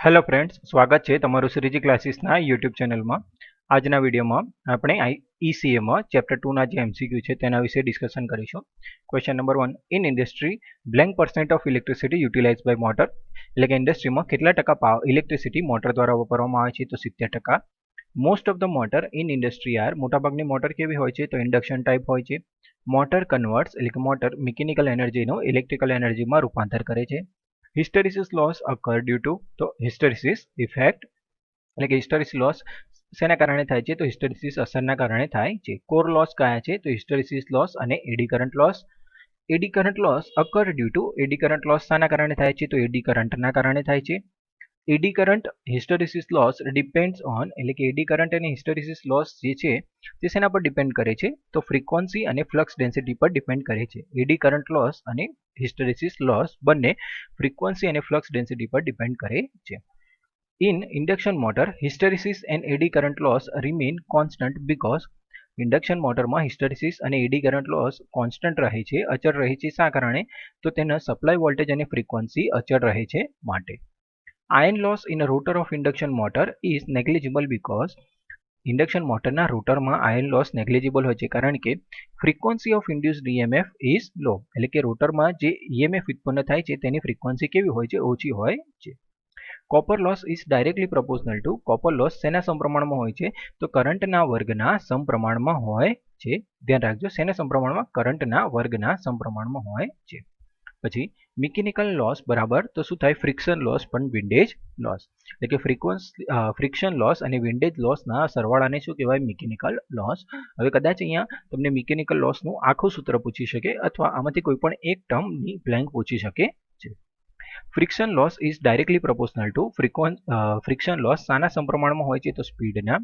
Hello friends, स्वागत है तमारू Shriji क्लासीसना YouTube channel में। आजना विडियो में આપણે ईसीए में चैप्टर 2 ना जे एमसीक्यू છે તેના વિશે ડિસ્કશન કરીશું। Question number 1, in industry blank % of electricity utilize by motor, એટલે કે ઇન્ડસ્ટ્રીમાં કેટલા ટકા ઇલેક્ટ્રિસિટી મોટર દ્વારા વાપરવામાં આવે છે તો 70%। Most of the motor in industry are, મોટાભાગની મોટર કેવી હોય છે તો ઇન્ડક્શન ટાઈપ હોય છે। મોટર કન્વર્ટ્સ, એટલે કે મોટર મિકેનિકલ એનર્જીનો ઇલેક્ટ્રિકલ એનર્જીમાં રૂપાંતર કરે છે। Hysteresis loss occur due to, तो हिस्टेरिसिस इफेक्ट એટલે કે हिस्टेरिसिस लॉस શેના કારણે થાય છે તો हिस्टेरिसिस અસરના કારણે થાય છે। કોર લોસ કયા છે તો हिस्टेरिसिस लॉस અને eddy current loss. Eddy current loss occur due to, eddy current loss શાના કારણે થાય છે તો એડી કરંટના કારણે થાય છે। Eddy current hysteresis loss depends on, એટલે કે એડી કરંટ અને हिस्टेरिसिस लॉस જે છે તે શેના પર ડિપેન્ડ કરે છે તો ફ્રીક્વન્સી અને ફ્લક્સ ડેન્સિટી પર ડિપેન્ડ કરે છે। એડી કરંટ લોસ અને हिस्टेरिसिस लॉस બંને ફ્રીક્વન્સી અને ફ્લક્સ ડેન્સિટી પર ડિપેન્ડ કરે છે। In induction motor, hysteresis and eddy current loss remain constant because induction મોટરમાં હિસ્ટેરિસિસ અને એડી કરંટ લોસ કોન્સ્ટન્ટ રહે છે, અચળ રહે છે। શા કારણે તો તેના સપ્લાય વોલ્ટેજ અને ફ્રીક્વન્સી અચળ રહે છે માટે। Iron loss in a rotor of induction motor is negligible because, induction મોટરના રોટરમાં આયર્ન લોસ નેગ્લિજિબલ હોય છે કારણ કે frequency of induced EMF is low, એટલે કે રોટરમાં જે ઈએમએફ ઉત્પન્ન થાય છે તેની ફ્રીક્વન્સી કેવી હોય છે ઓછી હોય છે। Copper loss is directly proportional two, copper loss શેના સમપ્રમાણમાં હોય છે તો કરંટના વર્ગના સમપ્રમાણમાં હોય છે। ધ્યાન રાખજો, શેના સમપ્રમાણમાં કરંટના વર્ગના સમપ્રમાણમાં હોય છે। પછી મિકેનિકલ લોસ બરાબર તો શું થાય ફ્રિક્શન લોસ પણ વિન્ડેજ લોસ, એટલે કે ફ્રિક્શન લોસ અને વિન્ડેજ લોસના સરવાળાને શું કહેવાય મિકેનિકલ લોસ। હવે કદાચ અહીંયા તમને મિકેનિકલ લોસનું આખું સૂત્ર પૂછી શકે અથવા આમાંથી કોઈ પણ એક ટર્મની બ્લેન્ક પૂછી શકે છે। Friction loss is directly proportional to, friction loss શાના સમપ્રમાણમાં હોય છે તો સ્પીડના।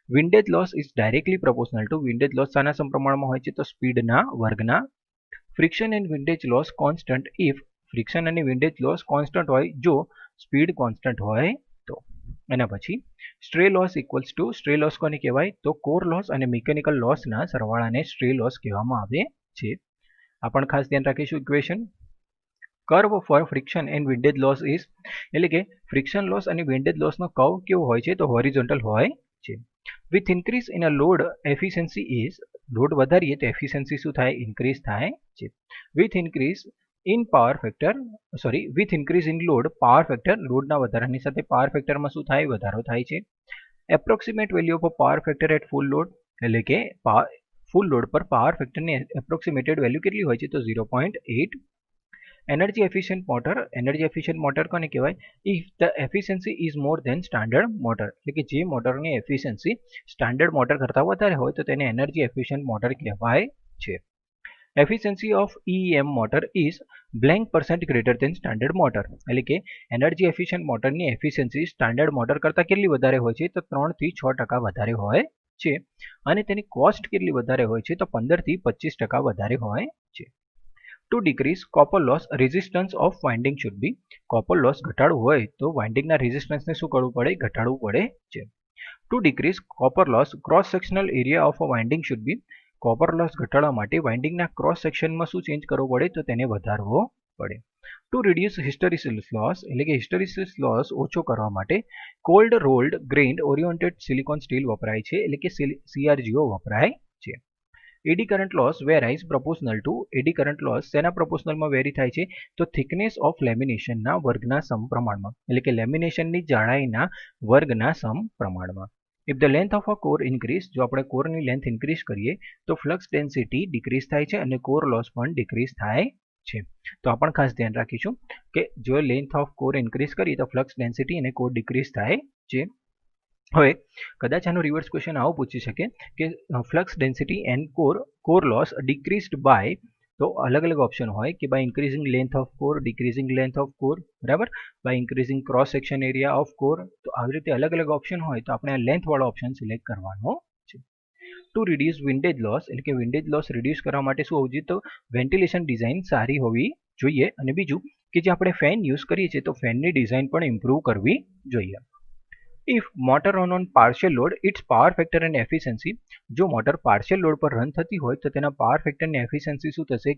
Windage loss is directly proportional to, windage loss શાના સમપ્રમાણમાં હોય છે તો સ્પીડના વર્ગના। Friction and windage loss constant if, friction અને વિન્ડેજ લોસ કોન્સ્ટન્ટ હોય જો સ્પીડ કોન્સ્ટન્ટ હોય તો। એના પછી stray loss equals to, stray loss કોને કહેવાય તો કોર લોસ અને મિકેનિકલ લોસના સરવાળાને સ્ટ્રે લોસ કહેવામાં આવે છે। આ પણ ખાસ ધ્યાન રાખીશું equation. Curve for friction and windage loss is, એટલે કે ફ્રિક્શન લોસ અને વિન્ડેજ લોસનો કર્વ કેવો હોય છે તો હોરિઝોન્ટલ હોય છે। With increase in a load efficiency is, load વધારીએ તો એફિશિયન્સી શું થાય ઇન્ક્રીઝ થાય છે। With increase in power factor, with increase in load power factor, લોડના વધારાની સાથે પાવર ફેક્ટરમાં શું થાય વધારો થાય છે। Approximate value of power factor at full load, એટલે કે ફૂલ લોડ પર પાવર ફેક્ટરની એપ્રોક્સિમેટેડ વેલ્યુ કેટલી હોય છે તો 0.8। Energy efficient motor, energy efficient motor કોને કહેવાય if the efficiency is more than standard motor, એટલે કે જે મોટરની એફિશિયન્સી સ્ટાન્ડર્ડ મોટર કરતાં વધારે હોય તો તેને એનર્જી એફિશિયન્ટ મોટર કહેવાય છે। Efficiency of EM motor is blank % greater than standard motor, એટલે કે એનર્જી એફિશિયન્ટ મોટરની એફિશિયન્સી સ્ટાન્ડર્ડ મોટર કરતાં કેટલી વધારે હોય છે તો 3 થી 6% વધારે હોય છે। અને તેની કોસ્ટ કેટલી વધારે હોય છે તો 15 થી 25% વધારે હોય છે। To decrease copper loss resistance of winding should be, copper loss ઘટાડવું હોય તો વાઇન્ડિંગના રેઝિસ્ટન્સને શું કરવું પડે ઘટાડવું પડે છે। To decrease copper loss cross sectional area of a winding should be, copper loss ઘટાડવા માટે વાઇન્ડિંગના ક્રોસ સેક્શનમાં શું ચેન્જ કરવો પડે તો તેને વધારવો પડે। ટુ રિડ્યુસ હિસ્ટેરિસિસ લોસ, એટલે કે હિસ્ટેરિસિસ લોસ ઓછો કરવા માટે cold rolled grained oriented silicon steel વપરાય છે, એટલે કે CRGO વપરાય છે। Eddy current loss varies proportional to, eddy current loss શેના પ્રોપોર્શનલમાં વેરી થાય છે તો થિકનેસ ઓફ લેમિનેશનના વર્ગના સમપ્રમાણમાં, એટલે કે લેમિનેશનની જાડાઈના વર્ગના સમપ્રમાણમાં। If the length of a core increase, જો આપણે કોરની લેન્થ ઇન્ક્રીઝ કરીએ તો ફ્લક્સ ડેન્સિટી ડિક્રીઝ થાય છે અને કોર લોસ પણ ડિક્રીઝ થાય છે। તો આ પણ ખાસ ધ્યાન રાખીશું કે જો લેન્થ ઓફ કોર ઇન્ક્રીઝ કરીએ તો ફ્લક્સ ડેન્સિટી અને કોર ડિક્રીઝ થાય છે। હવે કદાચ આનો રિવર્સ ક્વેશ્ચન આવો પૂછી શકે કે flux density and core loss decreased by, તો અલગ અલગ ઓપ્શન હોય કે by increasing length of core, decreasing length of core, બરાબર, by increasing cross section area of core, તો આવી રીતે અલગ અલગ ઓપ્શન હોય તો આપણે આ લેન્થ વાળો ઓપ્શન સિલેક્ટ કરવાનો છે। ટુ રિડ્યુસ વિન્ડેજ લોસ, એટલે કે વિન્ડેજ લોસ રિડ્યુસ કરવા માટે શું હોવું જોઈએ તો વેન્ટિલેશન ડિઝાઇન સારી હોવી જોઈએ। અને બીજું કે જે આપણે ફેન યુઝ કરીએ છીએ તો ફેનની ડિઝાઇન પણ ઇમ્પ્રૂવ કરવી જોઈએ। If motor run on partial load, its power factor and efficiency, જો મોટર પાર્શિયલ લોડ પર રન થતી હોય તો તેના પાવર ફેક્ટર ની એફિશિયન્સી શું થશે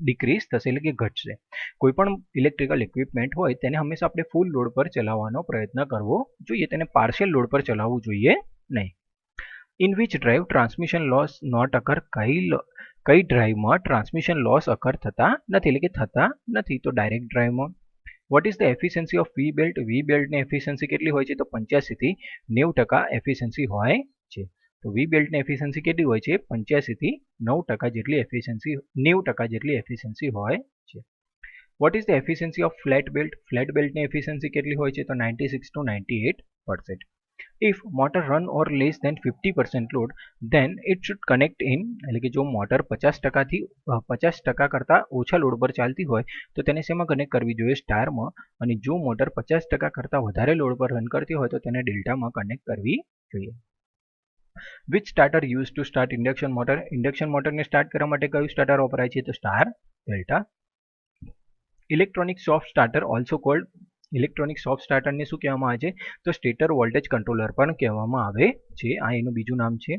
ડિક્રીઝ થશે, એટલે કે ઘટશે। કોઈપણ ઇલેક્ટ્રિકલ ઇક્વિપમેન્ટ હોય તેને હંમેશા આપણે ફૂલ લોડ પર ચલાવવાનો પ્રયત્ન કરવો જોઈએ, તેને પાર્શિયલ લોડ પર ચલાવવું જોઈએ નહીં. In which drive transmission loss not occur, કઈ ડ્રાઈવમાં ટ્રાન્સમિશન લોસ અકર થતા નથી, એટલે કે થતા નથી. તો ડાયરેક્ટ ડ્રાઈવમાં. What is the efficiency of V belt, V બેલ્ટની એફિશિયન્સી કેટલી હોય છે, તો 85 થી 90% એફિશિયન્સી હોય છે. તો વી બેલ્ટની એફિશિયન્સી કેટલી હોય છે, 85 થી 9% જેટલી એફિશિયન્સી, 90% જેટલી એફિશિયન્સી હોય છે. What is the efficiency of flat belt, flat બેલ્ટની એફિશિયન્સી કેટલી હોય છે, તો 96 to 98%. If motor run or less than 50% load, then it should connect in, એટલે કે જો મોટર 50% કરતા ઓછા લોડ પર ચાલતી હોય તો તેને શેમાં કનેક્ટ કરવી જોઈએ, સ્ટારમાં. અને જો મોટર 50% કરતા વધારે લોડ પર રન કરતી હોય તો તેને ડેલ્ટામાં કનેક્ટ કરવી જોઈએ. Which starter use to start induction motor, induction મોટરને સ્ટાર્ટ કરવા માટે કયું સ્ટાર્ટર વપરાય છે, તો star delta. Electronic soft starter also called, electronic soft સ્ટાર્ટરને શું કહેવામાં આવે છે, તો સ્ટેટર વોલ્ટેજ કંટ્રોલર પણ કહેવામાં આવે છે. આ એનું બીજું નામ છે.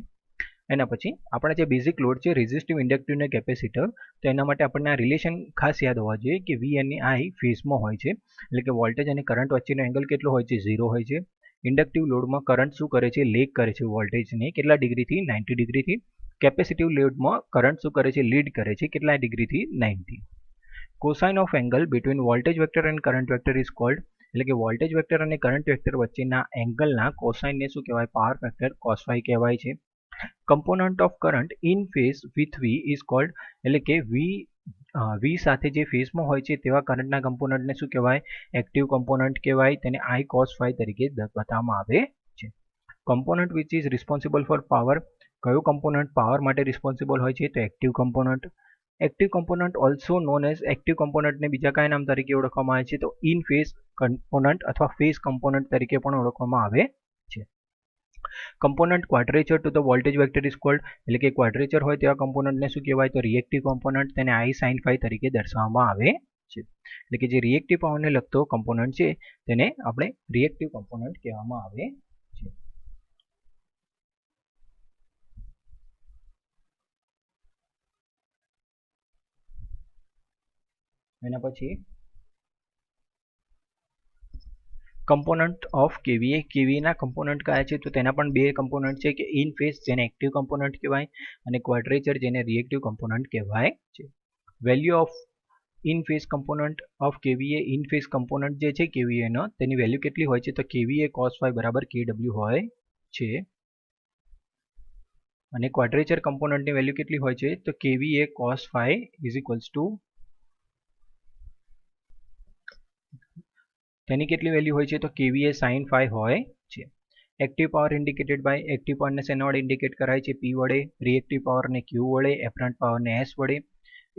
એના પછી આપણા જે બેઝિક લોડ છે રેઝિસ્ટિવ, ઇન્ડક્ટિવ અને કેપેસિટર, તો એના માટે આપણને આ રિલેશન ખાસ યાદ હોવા જોઈએ કે વી અને આઈ ફેઝમાં હોય છે, એટલે કે વોલ્ટેજ અને કરંટ વચ્ચેનો એંગલ કેટલો હોય છે, 0 હોય છે. ઇન્ડક્ટિવ લોડમાં કરંટ શું કરે છે, લેગ કરે છે વોલ્ટેજને કેટલા ડિગ્રીથી, 90 ડિગ્રીથી. કેપેસિટિવ લોડમાં કરંટ શું કરે છે, લીડ કરે છે કેટલા ડિગ્રીથી, 90. Cosine of angle between voltage vector end current vector is called, એટલે કે વોલ્ટેજ વેક્ટર અને કરંટ વેક્ટર વચ્ચેના એંગલના કોસાઇનને શું કહેવાય, પાવર ફેક્ટર cos phi કહેવાય છે. Component of current in phase with V is called, એટલે કે વી સાથે જે ફેઝમાં હોય છે તેવા કરંટના કમ્પોનન્ટને શું કહેવાય, એક્ટિવ કમ્પોનન્ટ કહેવાય. તેને I cos phi તરીકે બતાવવામાં આવે છે. Component which is responsible for power, કયો કમ્પોનન્ટ પાવર માટે રિસ્પોન્સિબલ હોય છે, તો active component. Active component also known as, active કમ્પોનન્ટને બીજા કયા નામ તરીકે ઓળખવામાં આવે છે, તો ઇન ફેઝ કમ્પોનન્ટ અથવા ફેઝ કમ્પોનન્ટ તરીકે પણ ઓળખવામાં આવે છે. Component quadrature to the voltage vector is called, એટલે કે ક્વાડ્રેચર હોય તેવા કમ્પોનન્ટને શું કહેવાય, તો રિએક્ટિવ કમ્પોનન્ટ. તેને I sin phi તરીકે દર્શાવવામાં આવે છે. એટલે કે જે રિએક્ટિવ પાવરને લગતો કમ્પોનન્ટ છે તેને આપણે રિએક્ટિવ કમ્પોનન્ટ કહેવામાં આવે છે. એના પછી કમ્પોનન્ટ ઓફ કેવીએ, કેવીએના કમ્પોનન્ટ કયા છે, તો તેના પણ બે કમ્પોનન્ટ છે કે ઇન ફેઝ જેને એક્ટિવ કમ્પોનન્ટ કહેવાય અને ક્વાડ્રેચર જેને રિએક્ટિવ કમ્પોનન્ટ કહેવાય છે. Value of in phase component of kVA, in phase component જે છે કેવીએનો તેની વેલ્યુ કેટલી હોય છે, તો કેવીએ cos phi બરાબર kW હોય છે. અને ક્વાડ્રેચર કમ્પોનન્ટની વેલ્યુ કેટલી હોય છે, તો kVA cos phi is equals two, તેની કેટલી વેલ્યુ હોય છે, તો કેવીએ sin phi હોય છે. Active power indicated by, active પાવરને શેના વડે ઇન્ડિકેટ કરાય છે, P વડે. રિએક્ટિવ પાવરને Q વડે, એપરન્ટ પાવરને S વડે.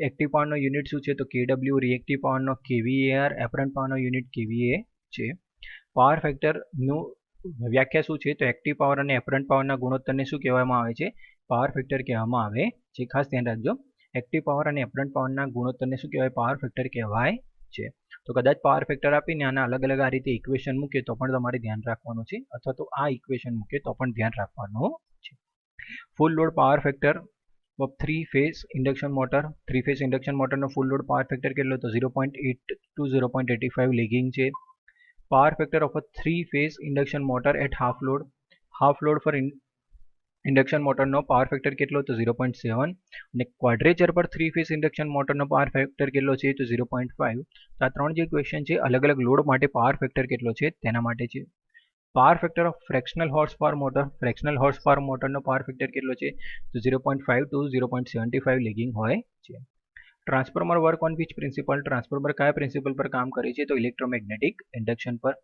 એક્ટિવ પાવરનો યુનિટ શું છે, તો kW. રિએક્ટિવ પાવરનો kVAR, એપરન્ટ પાવરનો યુનિટ kVA છે. પાવર ફેક્ટરનું વ્યાખ્યા શું છે, તો એક્ટિવ પાવર અને એપરન્ટ પાવરના ગુણોત્તરને શું કહેવામાં આવે છે, પાવર ફેક્ટર કહેવામાં આવે છે. ખાસ ધ્યાન રાખજો, એક્ટિવ પાવર અને એપરન્ટ પાવરના ગુણોત્તરને શું કહેવાય, પાવર ફેક્ટર કહેવાય છે. તો કદાચ પાવર ફેક્ટર આપીને આના અલગ અલગ આ રીતે ઇક્વેશન મૂકે તો પણ તમારે ધ્યાન રાખવાનું છે, અથવા તો આ ઇક્વેશન મૂકે તો પણ ધ્યાન રાખવાનું છે. Full load power factor of 3 phase induction motor, 3 phase induction મોટરનો ફૂલ લોડ પાવર ફેક્ટર કેટલો, તો 0.8 to 0.85 લેગિંગ છે. Power factor of a 3 phase induction motor at half load, half load for induction મોટરનો પાવર ફેક્ટર કેટલો, તો 0.7. અને quadrature પર 3 phase induction મોટરનો પાવર ફેક્ટર કેટલો છે, તો 0.5. તો આ ત્રણ જે ક્વેશ્ચન છે અલગ અલગ લોડ માટે પાવર ફેક્ટર કેટલો છે તેના માટે છે. Power factor of fractional horse power motor, fractional horse power મોટરનો પાવર ફેક્ટર કેટલો છે, તો 0.5 to 0.75 લેગિંગ હોય છે. Transformer work on which principle, transformer કયા પ્રિન્સિપલ પર કામ કરે છે, તો ઇલેક્ટ્રોમેગ્નેટિક ઇન્ડક્શન પર.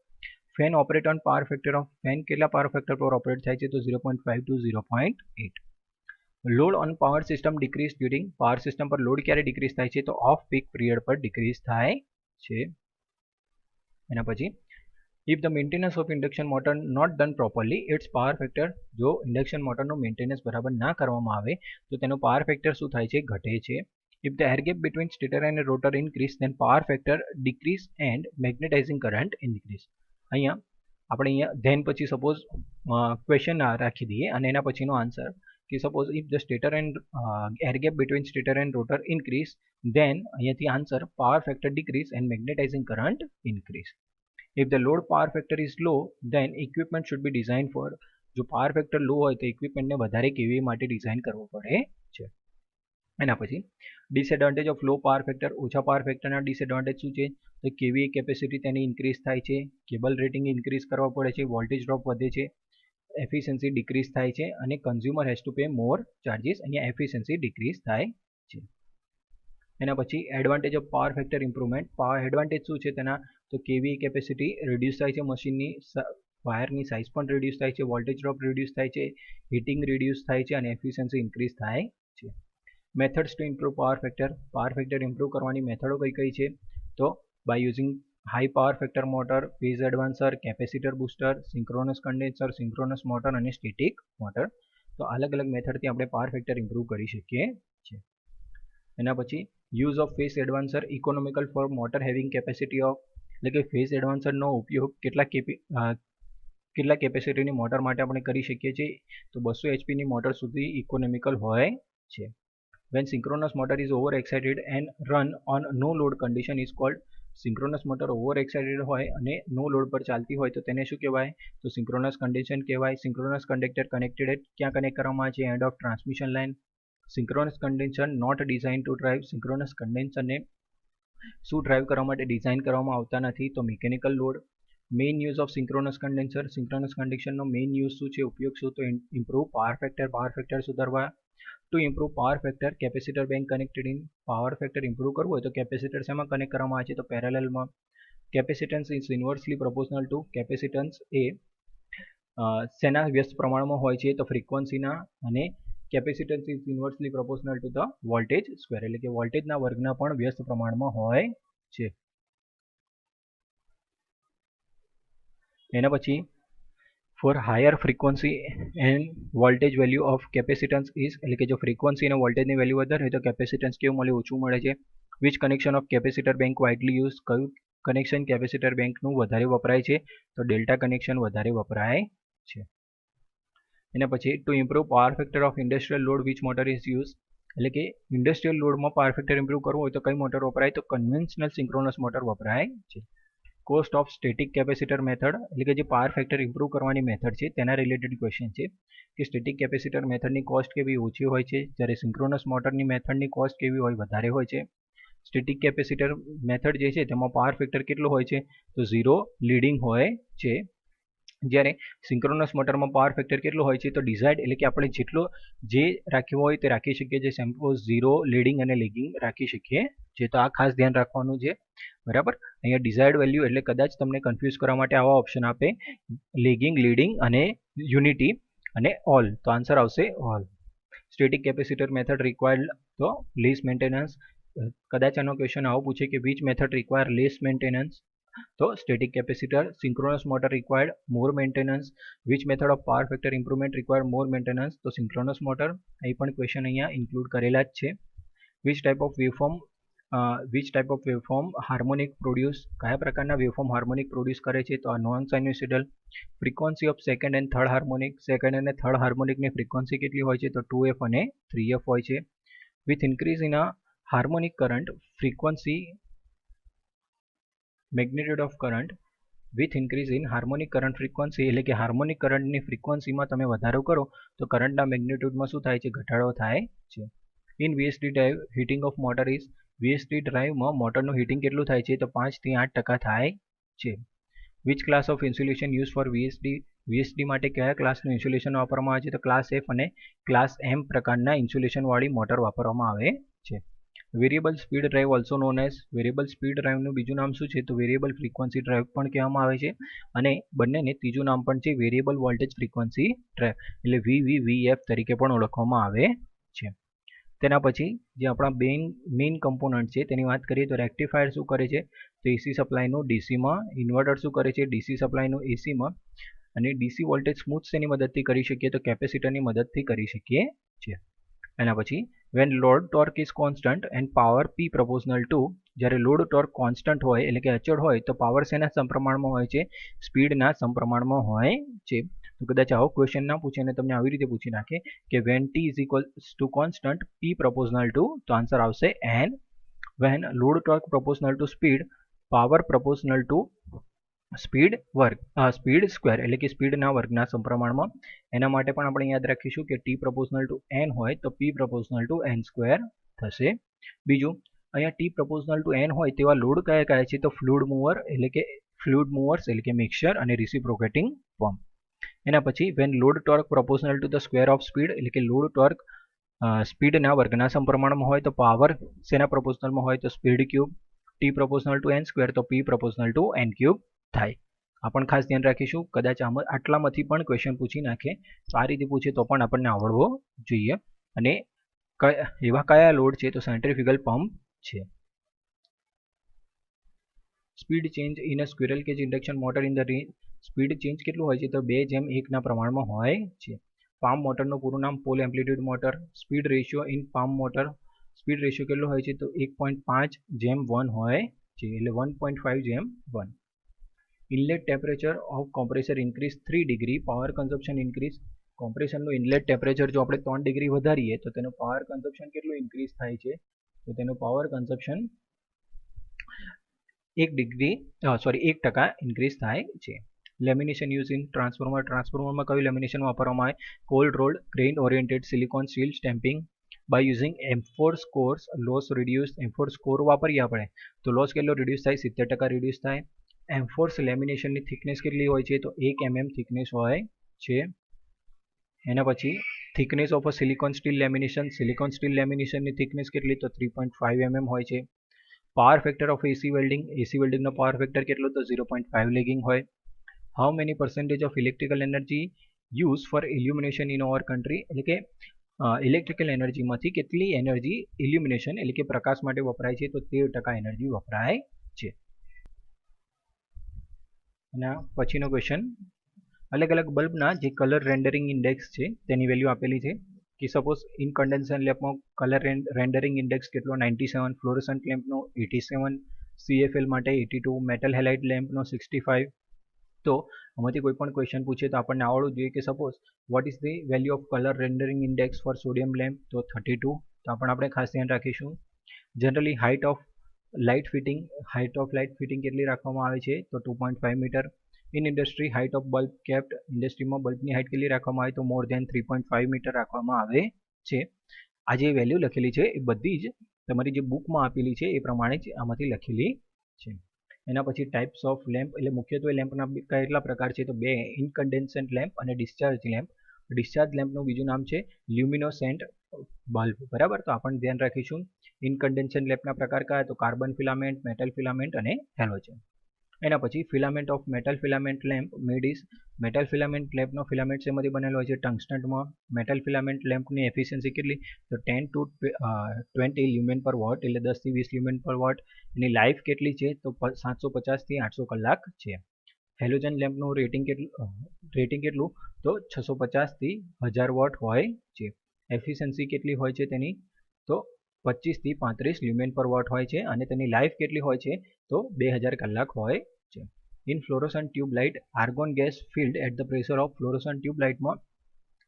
Fan operate on power factor of, fan કેટલા પાવર ફેક્ટર પર ઓપરેટ થાય છે, તો 0.5 to 0.8. Load on power system decrease during, power system પર લોડ ક્યારે ડિક્રીઝ થાય છે, તો ઓફ પીક પીરિયડ પર ડિક્રીઝ થાય છે. એના પછી if the maintenance of induction motor not done properly, its power factor, જો ઇન્ડક્શન મોટરનું મેન્ટેનન્સ બરાબર ના કરવામાં આવે તો તેનો પાવર ફેક્ટર શું થાય છે, ઘટે છે. If the air gap between stator and rotor increase, then power factor decrease and magnetizing current increase. અહીંયા આપણે ધેન પછી સપોઝ ક્વેશ્ચન રાખી દઈએ અને એના પછીનો આન્સર કે suppose if the stator and air gap between stator and rotor increase then અહીંયાથી answer power factor decrease and magnetizing current increase. If the load power factor is low then equipment should be designed for, જો power factor લો હોય તો ઇક્વિપમેન્ટને વધારે કેવી માટે design કરવો પડે છે. એના પછી disadvantage of low power factor, ઓછા પાવર ફેક્ટરના ડિસએડવાન્ટેજ શું છે તો કેવી કેપેસિટી તેની ઇન્ક્રીઝ થાય છે, કેબલ રેટિંગ ઇન્ક્રીઝ કરવા પડે છે, વોલ્ટેજ ડ્રોપ વધે છે, એફિશિયન્સી ડિક્રીઝ થાય છે અને consumer has to pay more charges, અહીંયા એફિશિયન્સી ડિક્રીઝ થાય છે. એના પછી advantage of power factor improvement, power advantage શું છે તેના તો કેવી કેપેસિટી રિડ્યુસ થાય છે, મશીનની વાયરની સાઇઝ પણ રિડ્યુસ થાય છે, વોલ્ટેજ ડ્રોપ રિડ્યુસ થાય છે, હીટિંગ રિડ્યુસ થાય છે અને એફિશિયન્સી ઇન્ક્રીઝ થાય છે. Methods to improve power factor improve કરવાની મેથડો કઈ કઈ છે તો by using high power factor motor, phase advancer, capacitor booster, synchronous condenser, synchronous motor અને સ્ટેટિક મોટર. તો અલગ અલગ મેથડથી આપણે પાવર ફેક્ટર ઇમ્પ્રૂવ કરી શકીએ છીએ. એના પછી use of phase advancer economical for motor having capacity of, એટલે કે ફેઝ એડવાન્સરનો ઉપયોગ કેટલા કેપેસિટીની મોટર માટે આપણે કરી શકીએ છીએ તો 200 એચપીની મોટર સુધી ઇકોનોમિકલ હોય છે. When synchronous motor is over excited and run on no load condition is called, synchronous motor over excited હોય અને નો લોડ પર ચાલતી હોય તો તેને શું કહેવાય તો સિંક્રોનસ કન્ડિશન કહેવાય. સિંક્રોનસ કંડક્ટર કનેક્ટેડ ક્યાં કનેક્ટ કરવામાં આવે છે end of transmission line. Synchronous condenser not design to drive, synchronous કન્ડેન્સરને શું ડ્રાઇવ કરવા માટે ડિઝાઇન કરવામાં આવતા નથી તો mechanical load. Main use of synchronous condenser, synchronous કન્ડેન્સરનો મેઇન યુઝ શું છે, ઉપયોગ શું તો ઇમ્પ્રૂવ પાવર ફેક્ટર સુધારવા. To improve power factor capacitor bank connected in, power factor improve કરવું હોય તો કેપેસિટર શેમાં કનેક્ટ કરવામાં આવે છે તો પેરેલલમાં. Capacitance is inversely proportional to, capacitance એ શેના વ્યસ્ત પ્રમાણમાં હોય છે તો ફ્રીક્વન્સીના, અને capacitance is inversely proportional to the voltage square, એટલે કે વોલ્ટેજના વર્ગના પણ વ્યસ્ત પ્રમાણમાં હોય છે. એના પછી four higher frequency end voltage value of capacitance is, એટલે કે જો ફ્રીક્વન્સી અને વોલ્ટેજની વેલ્યુ વધારે હોય તો કેપેસિટન્સ કેવું મળે, ઓછું મળે છે. Which connection of capacitor bank widely use, કયું કનેક્શન કેપેસિટર બેંકનું વધારે વપરાય છે તો ડેલ્ટા કનેક્શન વધારે વપરાય છે. એના પછી two improve power factor of industrial load which motor is use, એટલે કે ઇન્ડસ્ટ્રીયલ લોડમાં પાવર ફેક્ટર ઇમ્પ્રૂવ કરવું હોય તો કઈ મોટર વપરાય તો કન્વેન્શનલ સિંક્રોનસ મોટર વપરાય છે. Cost of static capacitor method, એટલે કે જે પાવર ફેક્ટર ઇમ્પ્રૂવ કરવાની મેથડ છે તેના રિલેટેડ ક્વેશ્ચન છે કે સ્ટેટિક કેપેસિટર મેથડની કોસ્ટ કેવી ઓછી હોય છે જ્યારે સિંક્રોનસ મોટરની મેથડની કોસ્ટ કેવી હોય વધારે હોય છે. સ્ટેટિક કેપેસિટર મેથડ જે છે તેમાં પાવર ફેક્ટર કેટલો હોય છે તો 0 લીડિંગ હોય છે, જ્યારે સિંક્રોનસ મોટરમાં પાવર ફેક્ટર કેટલો હોય છે તો ડિઝાયર્ડ, એટલે કે આપણે જેટલો જે રાખ્યો હોય તે રાખી શકીએ છીએ. સપોઝ 0 લીડિંગ અને લેગિંગ રાખી શકીએ છીએ, તો આ ખાસ ધ્યાન રાખવાનું છે. બરાબર, અહીંયા ડિઝાયર્ડ વેલ્યુ એટલે કદાચ તમને કન્ફ્યુઝ કરવા માટે આવા ઓપ્શન આપે લેગિંગ, લીડિંગ અને યુનિટી અને ઓલ, તો આન્સર આવશે all. Static capacitor method required તો લેસ મેન્ટેનન્સ, કદાચ આનો ક્વેશ્ચન આવો પૂછે કે which method require less maintenance તો static capacitor. Synchronous motor required more maintenance, which method of power factor improvement require more maintenance તો સિંક્રોનસ મોટર. અહીં પણ ક્વેશ્ચન અહીંયા ઇન્ક્લુડ કરેલા જ છે. Which type of waveform harmonic produce, કયા પ્રકારના વેવફોર્મ હાર્મોનિક પ્રોડ્યુસ કરે છે તો આ non sinusoidal. Frequency of second and third harmonic, second અને થર્ડ હાર્મોનિકની ફ્રીક્વન્સી કેટલી હોય છે તો 2f અને 3f હોય છે. With increase in a harmonic current frequency magnitude of current, with increase in harmonic current frequency, એટલે કે હાર્મોનિક કરંટની ફ્રીક્વન્સીમાં તમે વધારો કરો તો કરંટના મેગ્નિટ્યુડમાં શું થાય છે ઘટાડો થાય છે. In VSD drive heating of motor is, VSD ડ્રાઈવમાં મોટરનું હીટિંગ કેટલું થાય છે તો 5 થી 8% થાય છે. Which class of insulation use for VSD માટે કયા ક્લાસનું ઇન્સ્યુલેશન વાપરવામાં આવે છે તો ક્લાસ F અને ક્લાસ M પ્રકારના ઇન્સ્યુલેશનવાળી મોટર વાપરવામાં આવે છે. Variable speed drive also known as, variable speed ડ્રાઈવનું બીજું નામ શું છે તો વેરિયેબલ ફ્રીક્વન્સી ડ્રાઈવ પણ કહેવામાં આવે છે, અને બંનેને ત્રીજું નામ પણ છે વેરિયેબલ વોલ્ટેજ ફ્રીક્વન્સી ડ્રાઈવ, એટલે VVVF તરીકે પણ ઓળખવામાં આવે છે. તેના પછી જે આપણા મેઇન કમ્પોનન્ટ છે તેની વાત કરીએ તો રેક્ટિફાયર શું કરે છે તો એસી સપ્લાયનું ડીસીમાં, ઇન્વર્ટર શું કરે છે ડીસી સપ્લાયનું એસીમાં, અને ડીસી વોલ્ટેજ સ્મૂથ શેની મદદથી કરી શકીએ તો કેપેસિટરની મદદથી કરી શકીએ છીએ. એના પછી when load torque is constant and power P proportional to, જ્યારે લોડ ટોર્ક કોન્સ્ટન્ટ હોય એટલે કે અચળ હોય તો પાવર શેના સમપ્રમાણમાં હોય છે સ્પીડના સમપ્રમાણમાં હોય છે. તો કદાચ આવો ક્વેશ્ચન ના પૂછે અને તમને આવી રીતે પૂછી નાખે કે when T is equals to constant P proportional to, તો આન્સર આવશે N. When load torque proportional to speed, power proportional to speed square એટલે કે સ્પીડના વર્ગના સમપ્રમાણમાં. એના માટે પણ આપણે યાદ રાખીશું કે ટી પ્રપોઝનલ ટુ એન હોય તો P proportional to N square થશે. બીજું, અહીંયા ટી પ્રપોઝનલ ટુ એન હોય તેવા લોડ કયા કયા છે, તો ફ્લુઇડ મૂવર્સ એટલે કે મિક્સચર અને રિસિપ્રોકેટિંગ પંપ. એના પછી when load torque proportional to the square of speed એટલે કે લોડ ટોર્ક સ્પીડના વર્ગના સમપ્રમાણમાં હોય તો પાવર શેના પ્રપોઝનલમાં હોય તો speed cube. T proportional to N square તો P proportional to N cube થાય. આ પણ ખાસ ધ્યાન રાખીશું, કદાચ આટલામાંથી પણ ક્વેશ્ચન પૂછી નાખે તો આ રીતે પૂછે તો પણ આપણને આવડવો જોઈએ. અને એવા કયા લોડ છે, તો સેન્ટ્રીફ્યુગલ પંપ છે. Speed change in a squirrel cage induction motor in the range, speed change કેટલું હોય છે, તો 2:1 પ્રમાણમાં હોય છે. પામ મોટરનું પૂરું નામ pole amplitude motor. Speed ratio in PAM motor, speed ratio કેટલો હોય છે, તો 1.5:1 હોય છે, એટલે 1.5:1. Inlet temperature of compressor increase 3 degree, power consumption increase. કોમ્પ્રેસરનું ઇનલેટ ટેમ્પરેચર જો આપણે 3 ડિગ્રી વધારીએ તો તેનું પાવર કન્ઝપ્શન કેટલું ઇન્ક્રીઝ થાય છે, તો તેનું પાવર કન્ઝપ્શન 1% ઇન્ક્રીઝ થાય છે. લેમિનેશન યુઝ ઇન ટ્રાન્સફોર્મર, ટ્રાન્સફોર્મરમાં કયું લેમિનેશન વાપરવામાં આવે, cold rolled grain oriented silicon steel stamping. By using M4 scores loss reduce. M4 score વાપરીએ આપણે તો લોસ કેટલો રિડ્યુસ થાય, 70% રિડ્યુસ થાય. M4 લેમિનેશનની થિકનેસ કેટલી હોય છે, તો 1 mm થિકનેસ હોય છે. એના પછી thickness of a silicon steel લેમિનેશનની થિકનેસ કેટલી, તો 3.5 mm હોય છે. પાવર ફેક્ટર ઓફ એસી વેલ્ડિંગનો પાવર ફેક્ટર કેટલો, તો 0.5 લેગિંગ હોય. How many % of electrical energy use for illumination in our country, એટલે કે ઇલેક્ટ્રિકલ એનર્જીમાંથી કેટલી એનર્જી ઇલ્યુમિનેશન એટલે કે પ્રકાશ માટે વપરાય છે, તો 13% એનર્જી વપરાય છે. અને પછીનો ક્વેશ્ચન, અલગ અલગ બલ્બના જે કલર રેન્ડરિંગ ઇન્ડેક્સ છે તેની વેલ્યુ આપેલી છે કે સપોઝ ઇનકન્ડેન્સન લેમ્પમાં કલર રેન્ડરિંગ ઇન્ડેક્સ કેટલો 97, ફ્લોરોસન્ટ લેમ્પનો 87, CFL માટે 82, મેટલ હેલાઇડ લેમ્પનો 65. તો આમાંથી કોઈ પણ ક્વેશ્ચન પૂછે તો આપણને આવડવું જોઈએ કે suppose what is the value of colour rendering index for sodium lamp, તો 32. તો આપણે ખાસ ધ્યાન રાખીશું. Generally height of light fitting કેટલી રાખવામાં આવે છે, તો 2.5 metre. In industry height of bulb kept, ઇન્ડસ્ટ્રીમાં બલ્બની હાઇટ કેટલી રાખવામાં આવે, તો મોર ધેન 3.5 મીટર રાખવામાં આવે છે. આ જે વેલ્યુ લખેલી છે એ બધી જ તમારી જે બુકમાં આપેલી છે એ પ્રમાણે જ આમાંથી લખેલી છે. એના પછી ટાઈપ્સ ઓફ લેમ્પ, એટલે મુખ્યત્વે લેમ્પના કેટલા પ્રકાર છે, તો 2, ઇનકન્ડેન્સન્ટ લેમ્પ અને ડિસ્ચાર્જ લેમ્પ. ડિસ્ચાર્જ લેમ્પનું બીજું નામ છે લ્યુમિનોસેન્ટ બલ્બ, બરાબર. તો આપણે ધ્યાન રાખીશું. ઇનકન્ડેન્સન્ટ લેમ્પના પ્રકાર કયા, તો કાર્બન ફિલામેન્ટ, મેટલ ફિલામેન્ટ અને હેલોજન. એના પછી filament of metal filament lamp made is, metal filament લેમ્પનો ફિલામેન્ટ શેમાંથી બનેલો હોય છે, ટંગસ્ટનમાં. મેટલ ફિલામેન્ટ લેમ્પની એફિશિયન્સી કેટલી, તો 10 to 20 લ્યુમેન પર વોટ, એટલે 10 થી 20 લ્યુમેન પર વોટ. એની લાઈફ કેટલી છે, તો 750 થી 800 કલાક છે. હેલોજન લેમ્પનું રેટિંગ કેટલું, તો 650 થી 1000 વોટ હોય છે. એફિશિયન્સી કેટલી હોય છે તેની, તો 25 થી 35 લ્યુમેન પર વોટ હોય છે અને તેની લાઈફ કેટલી હોય છે, તો 2000 કલાક હોય છે. In fluorescent tube light argon gas filled at the pressure of, fluorescent tube લાઇટમાં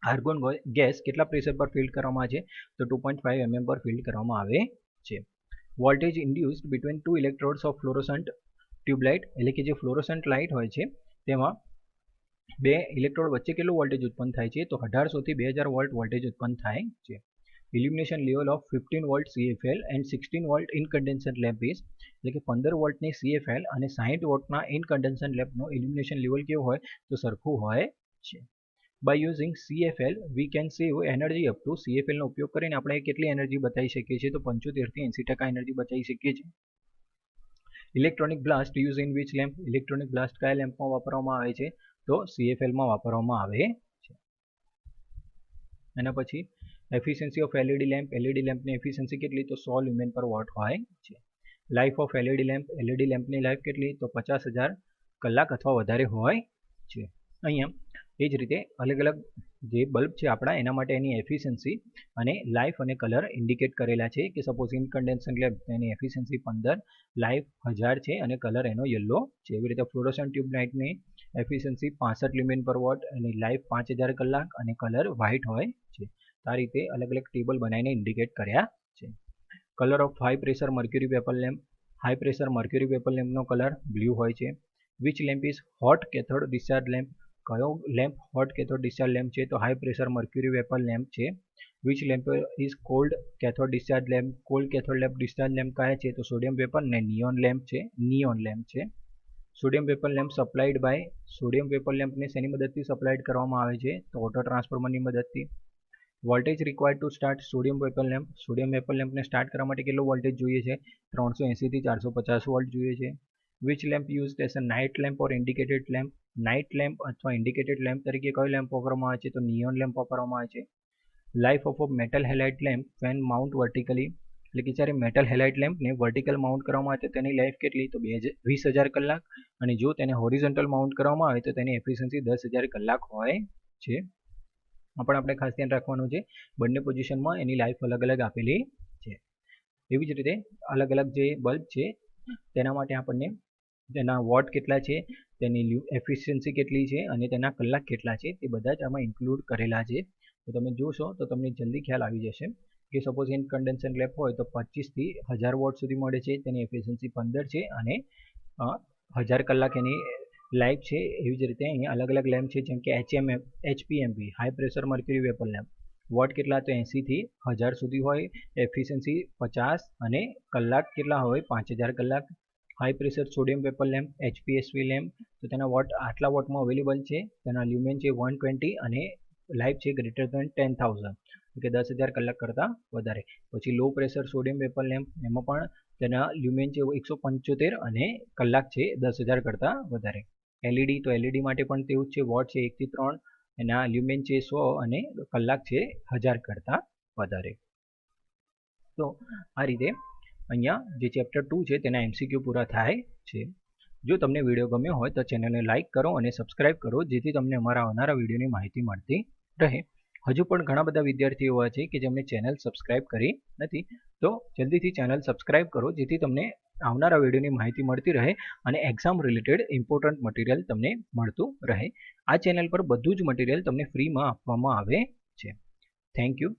આર્ગોન ગેસ કેટલા પ્રેશર પર ફિલ્ડ કરવામાં આવે છે, તો 2.5 mm પર ફિલ્ડ કરવામાં આવે છે. Voltage induced between 2 electrodes of fluorescent tube light, એટલે કે જે ફ્લોરોસન્ટ લાઇટ હોય છે તેમાં 2 ઇલેક્ટ્રોડ વચ્ચે કેટલું વોલ્ટેજ ઉત્પન્ન થાય છે, તો 1800 થી 2000 વોલ્ટ વોલ્ટેજ ઉત્પન્ન થાય છે. Illumination level of 15 volt CFL and 16 volt incandescent lamp is, એટલે કે 15 વોલ્ટની CFL અને 60 વોલ્ટના ઇનકન્ડેન્સન્ટ લેમ્પનું ઇલ્યુમિનેશન લેવલ કેવું હોય, તો સરખું હોય છે. By using CFL we can save energy up to, CFLનો ઉપયોગ કરીને આપણે કેટલી એનર્જી બચાવી શકીએ છીએ, તો 75 થી 80% એનર્જી બચાવી શકીએ છીએ. Electronic blast use in which lamp, electronic blast કયા લેમ્પમાં વાપરવામાં આવે છે, તો CFLમાં વાપરવામાં આવે છે. એના પછી efficiency of LED lamp, LED લેમ્પની એફિશિયન્સી કેટલી, તો 100 લ્યુમેન પર વોટ હોય છે. લાઈફ ઓફ LED લેમ્પની લાઈફ કેટલી, તો 50,000 કલાક અથવા વધારે હોય છે. અહીંયા એ જ રીતે અલગ અલગ જે બલ્બ છે આપણા એના માટે એની એફિશિયન્સી અને લાઈફ અને કલર ઇન્ડિકેટ કરેલા છે કે સપોઝ ઇનકન્ડેન્સન્ટ લેમ્પ એની એફિશિયન્સી 15, લાઈફ 1000 છે અને કલર એનો યલો છે. એવી રીતે fluorescent tube લાઇટની efficiency 65 લ્યુમેન per vote, એની લાઈફ 5000 કલાક અને કલર વ્હાઇટ હોય છે. આ રીતે અલગ અલગ ટેબલ બનાવીને ઇન્ડિકેટ કર્યા છે. Colour of high pressure mercury vapour lamp. High pressure mercury vapour લેમ્પનો કલર બ્લુ હોય છે. Which lamp is hot cathode discharge lamp. કયો lamp hot cathode discharge lamp છે? તો high pressure mercury vapour lamp છે. Which lamp is cold cathode discharge lamp. Cold cathode lamp discharge lamp કયા છે? તો sodium vapour ને neon lamp છે. Neon lamp છે. Sodium vapour lamp supplied by. Sodium vapour લેમ્પને શેની મદદથી સપ્લાઈડ કરવામાં આવે છે? તો ઓટો ટ્રાન્સફોર્મરની મદદથી. Voltage required to start sodium vapour lamp. Sodium vapour લેમ્પને સ્ટાર્ટ કરવા માટે કેટલો વોલ્ટેજ જોઈએ છે? 380 થી 450 વોલ્ટ જોઈએ છે. Which lamp use as a night lamp or indicated lamp. Night lamp અથવા ઇન્ડિકેટેડ લેમ્પ તરીકે કયો લેમ્પ વાપરવામાં આવે છે? તો નિયોન લેમ્પ વાપરવામાં આવે છે. Life of a metal halide lamp when mount vertically. એટલે કે જ્યારે મેટલ હેલાઇડ લેમ્પને વર્ટિકલ માઉન્ટ કરવામાં આવે તો તેની લાઈફ કેટલી? તો 20000 કલાક. અને જો તેને હોરિઝોન્ટલ માઉન્ટ કરવામાં આવે તો તેની એફિશિયન્સી 10000 કલાક હોય છે. પણ આપણે ખાસ ધ્યાન રાખવાનું છે, બંને પોઝિશનમાં એની લાઈફ અલગ અલગ આપેલી છે. એવી જ રીતે અલગ અલગ જે બલ્બ છે તેના માટે આપણને તેના વોટ કેટલા છે, તેની એફિશિયન્સી કેટલી છે અને તેના કલાક કેટલા છે તે બધા જ આમાં ઇન્ક્લુડ કરેલા છે. તો તમે જોશો તો તમને જલ્દી ખ્યાલ આવી જશે કે સપોઝ ઇનકન્ડેન્સેશન લેમ્પ હોય તો 25 થી 1000 વોટ સુધી મળે છે, તેની એફિશિયન્સી 15 છે અને 1000 કલાક એની લાઈફ છે. એવી જ રીતે અહીંયા અલગ અલગ લેમ્પ છે જેમ કે HPMV high pressure mercury vapour lamp. Watt કેટલા? તો 80 થી 1000 સુધી હોય, એફિશિયન્સી 50 અને કલાક કેટલા હોય? 5000 કલાક. High pressure sodium vapour lamp HPSV lamp, તો તેના વોટ આટલા વોટમાં અવેલેબલ છે, તેના લ્યુમેન છે 120 અને લાઈફ છે ગ્રેટર ધેન 10,000 કે 10000 કલાક કરતાં વધારે. પછી low pressure sodium vapour lamp, એમાં પણ તેના લ્યુમેન છે 175 અને કલાક છે 10000 કરતાં વધારે. LED, તો LED માટે પણ તેવું જ છે, વોટ છે 1 થી 3, એના લ્યુમેન છે 100 અને કલાક છે 1000 કરતાં વધારે. તો આ રીતે અહીંયા જે ચેપ્ટર 2 છે તેના MCQ પૂરા થાય છે. જો તમને વિડીયો ગમ્યો હોય તો ચેનલને લાઇક કરો અને સબસ્ક્રાઇબ કરો જેથી તમને અમારા આવનારા વિડીયોની માહિતી મળતી રહે. હજુ પણ ઘણા બધા વિદ્યાર્થીઓ એવા છે કે જેમણે ચેનલ સબસ્ક્રાઇબ કરી નથી, તો જલ્દીથી ચેનલ સબસ્ક્રાઇબ કરો જેથી તમને આવનારા વિડીયોની માહિતી મળતી રહે અને એક્ઝામ રિલેટેડ ઇમ્પોર્ટન્ટ મટીરિયલ તમને મળતું રહે. આ ચેનલ પર બધું જ મટીરિયલ તમને ફ્રીમાં આપવામાં આવે છે. Thank you.